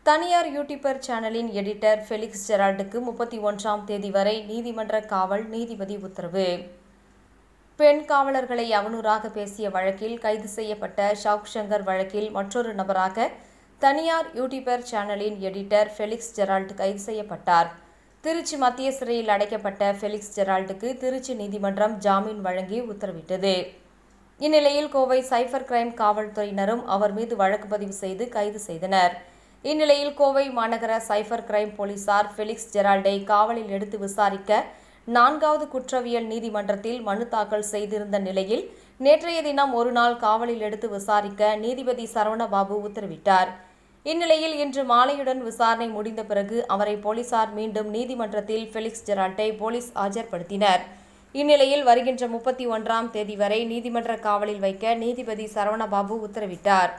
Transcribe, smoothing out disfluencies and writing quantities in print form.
தனியார் யூடியூபர் சேனலின் editor Felix ஜெரால்டுக்கு 31ஆம் தேதி வரை நீதிமன்ற காவல் நீதிபதி உத்தரவு. பெண் காவலர்களை அவதூறாக பேசிய வழக்கில் கைது செய்யப்பட்ட ஷவுக் சங்கர் வழக்கில் மற்றொரு நபராக தனியார் யூடியூபர் சேனலின் எடிட்டர் ஃபெலிக்ஸ் ஜெரால்டு கைது செய்யப்பட்டார். திருச்சி மத்திய சிறையில் அடைக்கப்பட்ட ஃபெலிக்ஸ் ஜெரால்டுக்கு திருச்சி நீதிமன்றம் ஜாமீன் வழங்கி உத்தரவிட்டது. இந்நிலையில் கோவை சைபர் கிரைம் காவல்துறையினரும் அவர் மீது வழக்கு பதிவு செய்து கைது செய்தனர். இந்நிலையில் கோவை மாநகர சைபர் கிரைம் போலீசார் ஃபெலிக்ஸ் ஜெரால்டை காவலில் எடுத்து விசாரிக்க 4வது குற்றவியல் நீதிமன்றத்தில் மனு தாக்கல் செய்திருந்த நிலையில் நேற்றைய தினம் ஒருநாள் காவலில் எடுத்து விசாரிக்க நீதிபதி சரவணபாபு உத்தரவிட்டார். இந்நிலையில் இன்று மாலையுடன் விசாரணை முடிந்த பிறகு அவரை போலீசார் மீண்டும் நீதிமன்றத்தில் ஃபெலிக்ஸ் ஜெரால்டை போலீஸ் ஆஜர்படுத்தினர். இந்நிலையில் வருகின்ற 31ஆம் தேதி வரை நீதிமன்ற காவலில் வைக்க நீதிபதி சரவணபாபு உத்தரவிட்டார்.